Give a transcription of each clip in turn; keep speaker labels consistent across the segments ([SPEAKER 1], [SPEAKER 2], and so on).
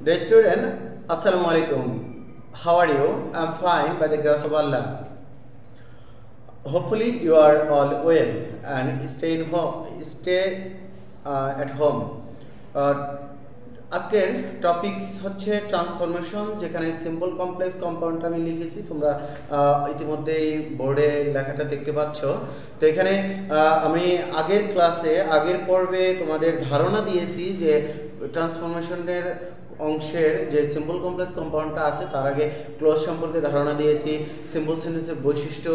[SPEAKER 1] Dear student, Assalamu alaikum. How are you? I am fine by the grace of Allah. Hopefully you are all well and stay at home. আজকের topics হচ্ছে transformation, যেখানে simple complex compound আমি লিখেছি, তোমরা ইতিমধ্যে বোর্ডে লেখাটা দেখতে পাচ্ছ। তো এখানে আমি আগের পর্বে তোমাদের ধারণা দিয়েছি যে ট্রান্সফরমেশনের অংশের যে সিম্পল কমপ্লেক্স কম্পাউন্ডটা আছে তার আগে ক্লোজ সম্পর্কে ধারণা দিয়েছি, সিম্পল সেন্টেন্সের বৈশিষ্ট্য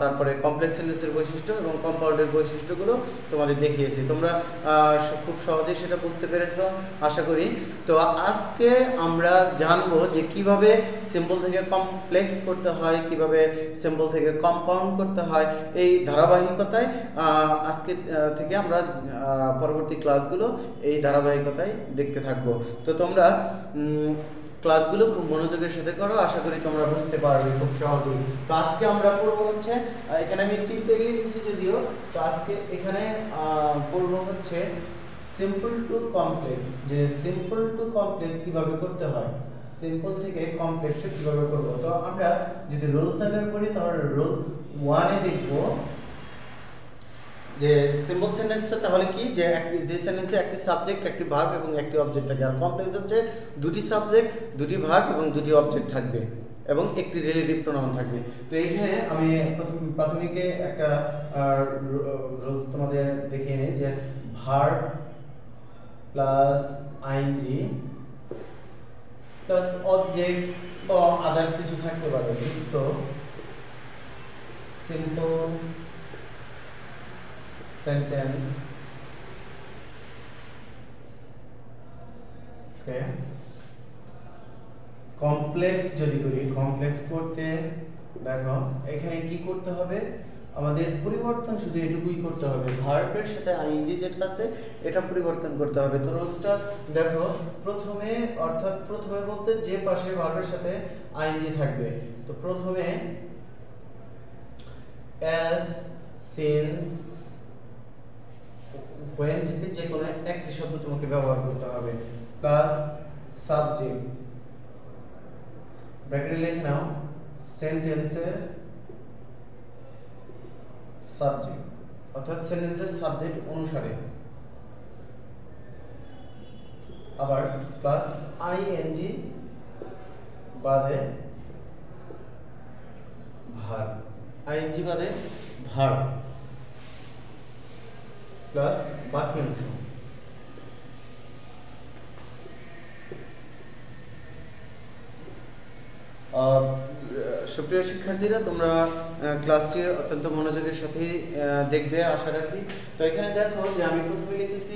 [SPEAKER 1] তারপরে কমপ্লেক্স সেন্টেন্সের বৈশিষ্ট্য এবং কম্পাউন্ডের বৈশিষ্ট্যগুলো তোমাদের দেখিয়েছি। তোমরা খুব সহজেই সেটা বুঝতে পেরেছ আশা করি। তো আজকে আমরা জানবো যে কিভাবে সিম্পল থেকে কমপ্লেক্স করতে হয়, কিভাবে সিম্পল থেকে কম্পাউন্ড করতে হয়। এই ধারাবাহিকতায় আজকে থেকে আমরা পরবর্তী ক্লাসগুলো এই ধারাবাহিকতায় দেখতে থাকবো। তো তোমরা ক্লাসগুলো খুব মনোযোগের সাথে করো, আশা করি তোমরা বুঝতে পারবে খুব সহজেই। তো আজকে আমরা পড়বো হচ্ছে, এখানে আমি তিনটে লিখেছি যদিও, তো আজকে এখানে পড়বো হচ্ছে সিম্পল টু কমপ্লেক্স, যে সিম্পল টু কমপ্লেক্স কিভাবে করতে হয়, সিম্পল থেকে কমপ্লেক্সে কিভাবে করব। তো আমরা যদি রুলস আকারে করি তাহলে রুল 1 এ দেখব যে সিম্পল সেন্টেন্সটা তাহলে কি, যে সেন্টেন্সে একটি সাবজেক্ট, একটি ভার্ব এবং একটি অবজেক্ট থাকে। আর কমপ্লেক্স হচ্ছে দুটি সাবজেক্ট, দুটি ভার্ব এবং দুটি অবজেক্ট থাকবে এবং একটি রিলেটিভ প্রোনাউন থাকবে। তো এইখানে আমি প্রাথমিকে একটা রুলস তোমাদের দেখিয়ে নিই, যে verb plus ING plus object বা আদার্স কিছু থাকতে পারে, যুক্ত সিম্পল সেন্টেন্স ওকে। কমপ্লেক্স যদি করি, কমপ্লেক্স করতে দেখো এখানে কি করতে হবে, আমাদের পরিবর্তন শুধু এটুকুই করতে হবে, ভার্বের সাথে আইএনজি যেটা আছে এটা পরিবর্তন করতে হবে। তো রুলসটা দেখো, প্রথমে অর্থাৎ প্রথমে বলতে যে পাশে ভার্বের সাথে আইএনজি থাকবে, তো প্রথমে অ্যাজ, সিন্স, when থেকে যে কোনো একটি শব্দ তোমাকে ব্যবহার করতে হবে, প্লাস সাবজেক্ট, ব্র্যাকেটে লিখে নাও সেন্টেন্সের সাবজেক্ট, অর্থাৎ সেন্টেন্সের সাবজেক্ট অনুসারে, আবার প্লাস আইএনজি বাদে ভার্ব, আইএনজি বাদে ভার্ব প্লাস বাকি অংশ। সুপ্রিয় শিক্ষার্থীরা, তোমরা ক্লাসটি অত্যন্ত মনোযোগের সাথে দেখবে আশা রাখি। তো এখানে দেখো যে আমি প্রথমে লিখেছি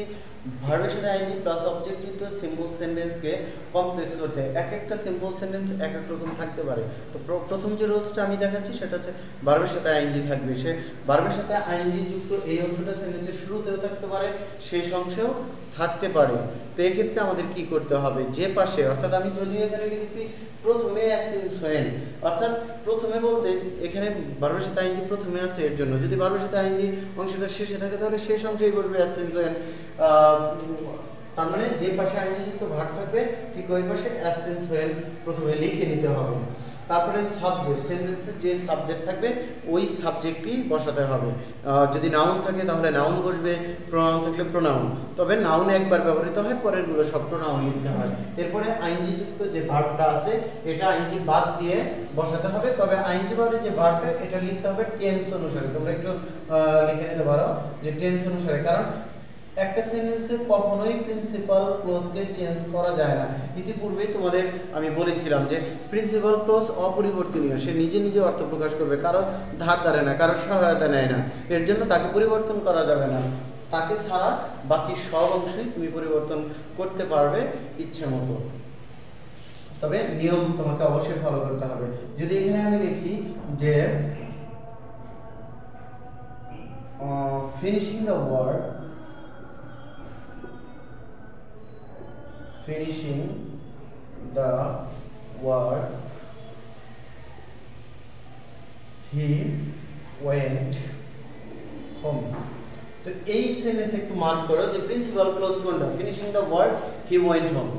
[SPEAKER 1] ভার্বের সাথে আইএনজি প্লাস অবজেক্ট যুক্ত সিম্পল সেন্টেন্সকে কমপ্লেক্স করতে। এক একটা সিম্পল সেন্টেন্স এক এক রকম থাকতে পারে। তো প্রথম যে রুলসটা আমি দেখাচ্ছি সেটা হচ্ছে ভার্বের সাথে আইএনজি থাকবে, সে ভার্বের সাথে আইএনজি যুক্ত এই অংশটা সেন্টেন্সের শুরুতেও থাকতে পারে, শেষ অংশেও থাকতে পারে। তো এই ক্ষেত্রে আমাদের কি করতে হবে, যে পাশে, অর্থাৎ আমি যদিও এখানে লিখেছি প্রথমে অ্যাসেন্স হোয়েন, অর্থাৎ প্রথমে বলতে এখানে ভার্বের সাথে আইএনজি প্রথমে আছে, এর জন্য যদি ভার্বের সাথে আইএনজি অংশটা শেষে থাকে তাহলে শেষ অংশেই বসবে অ্যাসেন্স হোয়েন। তার মানে যে পাশে আইএনজি যুক্ত ভার্ব থাকবে ঠিক ওই পাশে অ্যাসেন্স হোয়েন প্রথমে লিখে নিতে হবে। তারপরে সাবজেক্ট, সেন্টেন্সের যে সাবজেক্ট থাকবে ওই সাবজেক্টই বসাতে হবে। যদি নাউন থাকে তাহলে নাউন বসবে, প্রোনাউন থাকলে প্রোনাউন, তবে নাউন একবার ব্যবহৃত হয়, পরেরগুলো সব প্রোনাউন লিখতে হয়। এরপরে আইএনজি যুক্ত যে ভার্বটা আছে এটা আইএনজি বাদ দিয়ে বসাতে হবে, তবে আইএনজি বাদে যে ভার্বটা এটা লিখতে হবে টেন্স অনুসারে। তোমরা একটু লিখে নিতে পারো যে টেন্স অনুসারে, কারণ একটা সেন্টেন্সে কখনোই প্রিন্সিপাল ক্লজকে চেঞ্জ করা যায় না। ইতিপূর্বেই তোমাদের আমি বলেছিলাম যে প্রিন্সিপাল ক্লজ অপরিবর্তনীয়, সে নিজে নিজে অর্থ প্রকাশ করবে, কারো ধার ধারে না, কারো সহায়তা নেয় না, এর জন্য তাকে পরিবর্তন করা যাবে না। তাকে ছাড়া বাকি সব অংশই তুমি পরিবর্তন করতে পারবে ইচ্ছে মতো, তবে নিয়ম তোমাকে অবশ্যই ফলো করতে হবে। যদি এখানে আমি লিখি যে finishing the work, finishing the work he went home, তো এই সেন্টেন্স একটু মার্ক করো যে প্রিন্সিপাল ক্লোজ কোনটা, finishing the work he went home,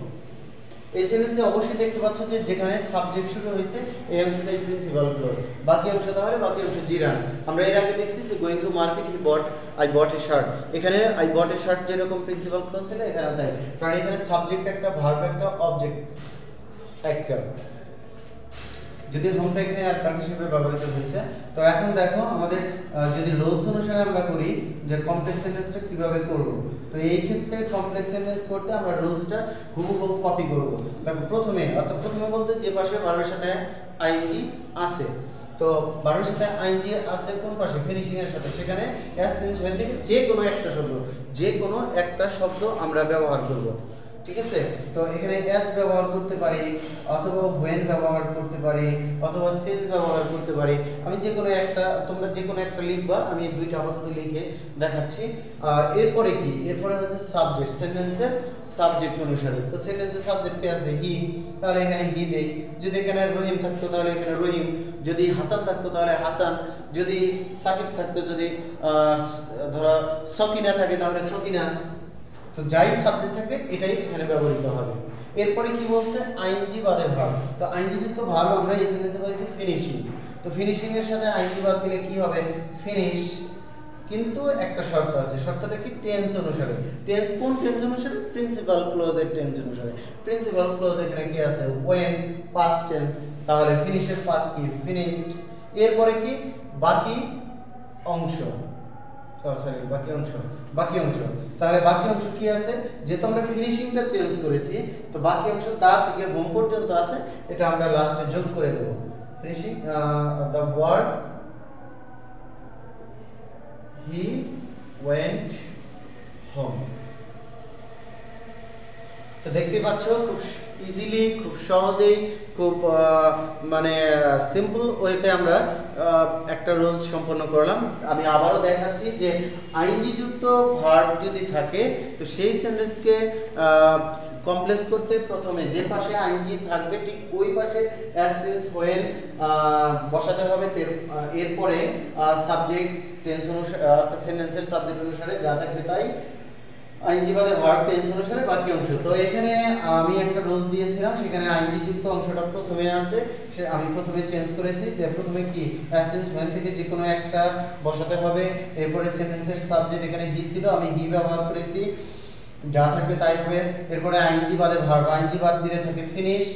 [SPEAKER 1] এই সেন্টেন্সে অবশ্যই দেখতে পাচ্ছ যে যেখানে সাবজেক্ট শুরু হয়েছে এই অংশটাই প্রিন্সিপাল ক্লজ, বাকি অংশ তাহলে বাকি অংশ জিরান। আমরা এর আগে দেখছি যে going to market I bought A shirt, এখানে আই বট এ শার্ট যেরকম প্রিন্সিপাল ক্লজ ছিল এখানে তাই, কারণ এখানে সাবজেক্ট একটা, ভার্ব একটা, অবজেক্ট একটা, যদি হোমটা এখানে অ্যাডভার্ব হিসেবে ব্যবহৃত হয়েছে। তো এখন দেখো আমাদের যদি রুলস অনুসারে আমরা করি যে কমপ্লেক্স সেন্টেন্সটা কিভাবে করব, তো এই ক্ষেত্রে কমপ্লেক্স সেন্টেন্স করতে আমরা রুলসটা হুবহু কপি করব। দেখো প্রথমে, অর্থাৎ প্রথমে বলতে যে পাশে ভার্বের সাথে আইএনজি আছে, তো ভার্বের সাথে আইএনজি আছে কোন পাশে, ফিনিশিং এর সাথে, সেখানে এস চেঞ্জ হয়ে থেকে যে কোনো একটা শব্দ আমরা ব্যবহার করব, ঠিক আছে। তো এখানে এজ ব্যবহার করতে পারি, অথবা হোয়েন ব্যবহার করতে পারি, অথবা সিজ ব্যবহার করতে পারি। আমি যে কোনো একটা, তোমরা যে কোনো একটা লিখবা, আমি দুইটা আপাতত লিখে দেখাচ্ছি। এরপরে কি, এরপরে হচ্ছে সাবজেক্ট, সেন্টেন্সের সাবজেক্ট অনুসারে। তো সেন্টেন্সের সাবজেক্টে আছে হি, তাহলে এখানে হি দেই। যদি এখানে রহিম থাকতো তাহলে এখানে রহিম, যদি হাসান থাকতো তাহলে হাসান, যদি সাকিব থাকতো, যদি ধরো সকিনা থাকে তাহলে সকিনা। তো যাই সাবজেক্ট থাকে এটাই এখানে ব্যবহৃত হবে। এরপরে কি বলছে, আইএনজি বাদে ভার্ব। তো আইএনজি যুক্ত ভার্ব আমরা এই সেন্টেন্সে পাইছি ফিনিশিং। তো ফিনিশিং এর সাথে আইএনজি বাদ দিলে কি হবে, ফিনিশ। কিন্তু একটা শর্ত আছে, শর্তটা কি, টেন্স অনুসারে। টেন্স কোন টেন্স অনুসারে, প্রিন্সিপাল ক্লজের টেন্স অনুসারে। প্রিন্সিপাল ক্লজ এখানে কি আছে, when past tense, তাহলে ফিনিশের পাস্ট কি, ফিনিশড। এরপরে কি, বাকি অংশ, বাকি অংশ, তাহলে বাকি অংশ কি আছে, যেহেতু আমরা ফিনিশিংটা চেঞ্জ করেছি, তো বাকি অংশ তা থেকে হোম পর্যন্ত আছে, এটা আমরা লাস্টে যোগ করে দেব। Finishing the word he went home. তো দেখতে পাচ্ছ খুব ইজিলি, খুব সহজেই, খুব মানে সিম্পল ওয়েতে আমরা একটা রুলস সম্পন্ন করলাম। আমি আবারও দেখাচ্ছি যে আইএনজি যুক্ত ভার্ব যদি থাকে তো সেই সেন্টেন্সকে কমপ্লেক্স করতে প্রথমে যে পাশে আইএনজি থাকবে ঠিক ওই পাশে অ্যাজ সিন্স হোয়েন বসাতে হবে। এরপরে সাবজেক্ট টেন্স অনুসারে, অর্থাৎ সেন্টেন্সের সাবজেক্ট অনুসারে যা থাকবে তাই, আইএনজি বাদে ভার্ব টেন্স অনুসারে বাকি অংশ। তো এখানে আমি একটা রুলস দিয়েছিলাম, সেখানে আইএনজি যুক্ত অংশটা প্রথমে আছে, সে আমি প্রথমে চেঞ্জ করেছি। প্রথমে কি, অ্যাসেন্স হোয়েন থেকে যে কোনো একটা বসাতে হবে। এরপরে সেন্টেন্সের সাবজেক্ট এখানে হি ছিল, আমি হি ব্যবহার করেছি, যা থাকবে তাই হবে। এরপরে আইএনজি বাদে ভার্ব, আইএনজি বাদ দিলে থাকে ফিনিশ।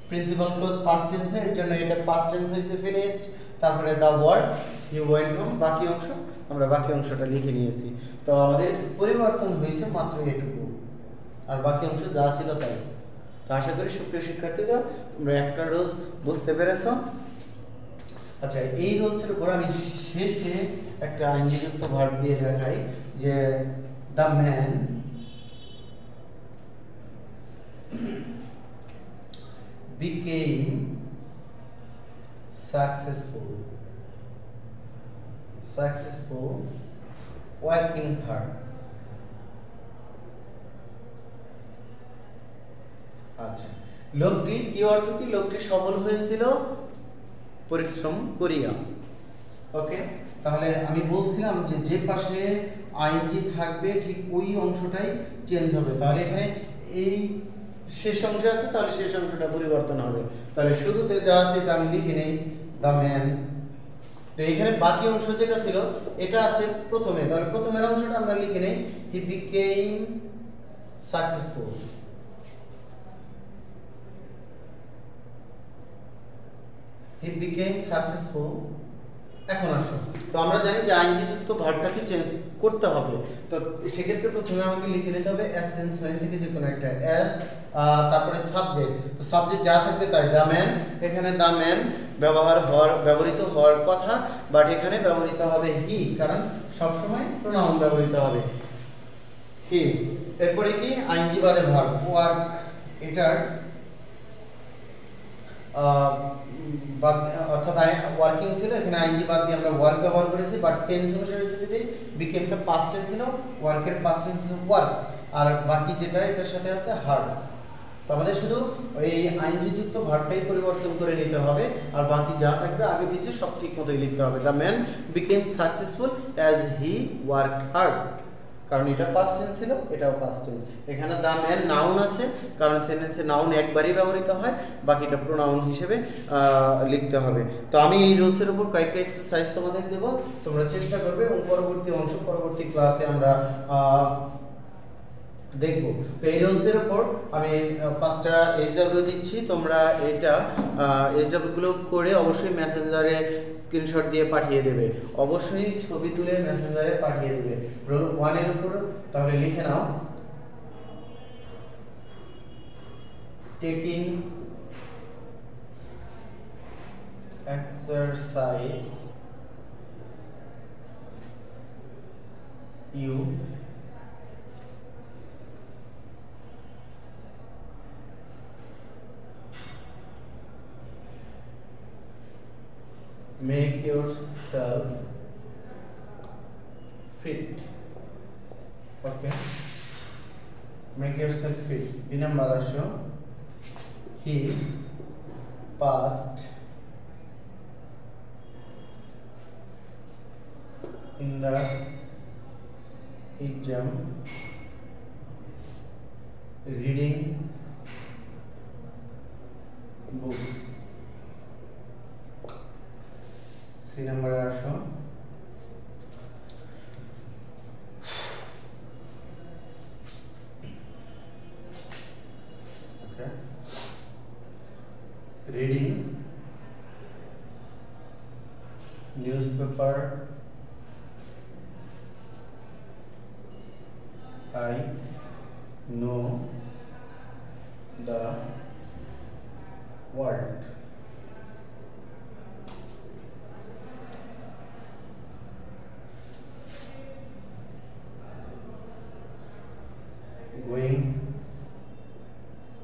[SPEAKER 1] প্রিন্সিপাল ক্লজ পাস্ট টেন্সে, এর জন্য এটা পাস্ট টেন্স হয়েছে ফিনিশড। তারপরে the word he went home, বাকি অংশ আমরা বাকি অংশটা লিখে নিয়েছি। তো আমাদের পরিবর্তন হয়েছে মাত্র এটুকু, আর বাকি অংশ যা ছিল তাই। তো আশা করি সুপ্রিয় শিক্ষার্থীরা তোমরা একটা রুলস বুঝতে পেরেছো। আচ্ছা, এই রুলসের উপর আমি শেষে একটা আইএনজি যুক্ত ভার্ব দিয়ে দেখাই যে the man became successful working hard। আচ্ছা, লোকটি কি অর্থ কি, লোকটি সফল হয়েছিল পরিশ্রম করিয়া। ওকে, তাহলে আমি বলছিলাম যে যে পাশে আইএনজি থাকবে ঠিক ওই অংশটাই চেঞ্জ হবে। তাহলে এখানে এই শেষ অংশ আছে, তাহলে শেষ অংশটা পরিবর্তন হবে। তাহলে শুরুতে যা আছে এটা আমি লিখে নেই, দ্য ম্যান। তো এখানে বাকি অংশ যেটা ছিল এটা আছে প্রথমে, তাহলে প্রথমের অংশটা আমরা লিখে নেই, he became successful. He became successful. এখন আসো, তো আমরা জানি যে আইএনজি যুক্ত ভার্বটাকে চেঞ্জ করতে হবে। তো সেক্ষেত্রে প্রথমে আমাকে লিখে নিতে হবে অ্যাস চেঞ্জ হোয়েন থেকে যে কোনো একটা অ্যাস, তারপরে সাবজেক্ট। তো সাবজেক্ট যা থাকবে তাই, দ্য ম্যান। এখানে দ্য ম্যান ব্যবহৃত হওয়ার কথা, বাট এখানে ব্যবহৃত হবে হি, কারণ সবসময় প্রোনাউন ব্যবহৃত হবে হি। এরপরে কি, আইএনজি বাদে ভার্ব ওয়ার্ক, এটার অর্থাৎ ওয়ার্কিং ছিল, এখানে আইএনজি বাদ দিয়ে আমরা ওয়ার্ক ব্যবহার করেছি, বাট টেন্স অনুসারে যদি বিকেমটা পাস্ট টেন্স ছিল, ওয়ার্কের পাস্ট টেন্স ছিল ওয়ার্ক, আর বাকি যেটা এটার সাথে আছে হার্ড। তো আমাদের শুধু এই আইএনজি যুক্ত ভার্বটাই পরিবর্তন করে নিতে হবে, আর বাকি যা থাকবে আগে পিছে সব ঠিক মতোই লিখতে হবে। The man became successful as he worked hard. কারণ এটা পাস্ট টেন্স ছিল, এটাও পাস্ট টেন্স। এখানে দ্য ম্যান নাউন আছে, কারণ সেন্টেন্সে নাউন একবারই ব্যবহৃত হয়, বাকিটা প্রোনাউন হিসেবে লিখতে হবে। তো আমি এই রুলসের উপর কয়েকটা এক্সারসাইজ তোমাদের দেব, তোমরা চেষ্টা করবে এবং পরবর্তী অংশ পরবর্তী ক্লাসে আমরা দেখব। তো এই রুলসের উপর আমি 5টা এইচডব্লিউ দিচ্ছি, তোমরা এটা এইচডব্লিউ গুলো করে অবশ্যই মেসেঞ্জারে স্ক্রিনশট দিয়ে পাঠিয়ে দেবে, অবশ্যই ছবি তুলে মেসেঞ্জারে পাঠিয়ে দেবে। রুল 1 এর উপর তাহলে লিখে নাও, taking exercise you make yourself fit. Okay, make yourself fit. B number আসো, he passed in the exam reading books. C number আসো, okay, reading newspaper. I know the world. Going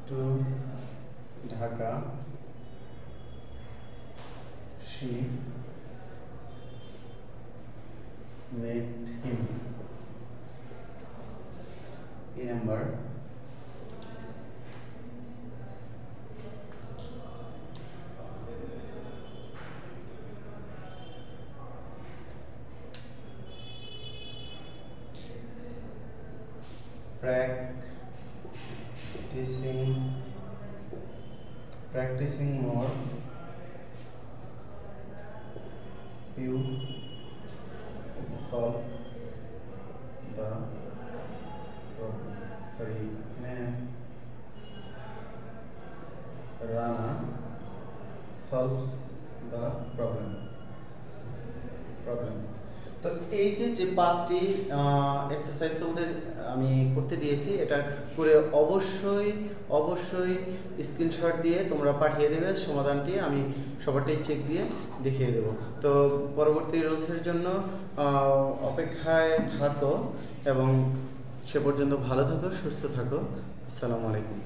[SPEAKER 1] to Dhaka, she met him. A number, practicing more, you solve the problem. Sorry, Rana solves the problems. তো এই যে 5টি exercise তোমাদের আমি করতে দিয়েছি, এটা করে অবশ্যই স্ক্রিনশট দিয়ে তোমরা পাঠিয়ে দেবে সমাধানটি, আমি সবারটাই চেক দিয়ে দেখিয়ে দেব। তো পরবর্তী রুলসের জন্য অপেক্ষায় থাকো এবং সে পর্যন্ত ভালো থাকো, সুস্থ থাকো। আসসালামু আলাইকুম।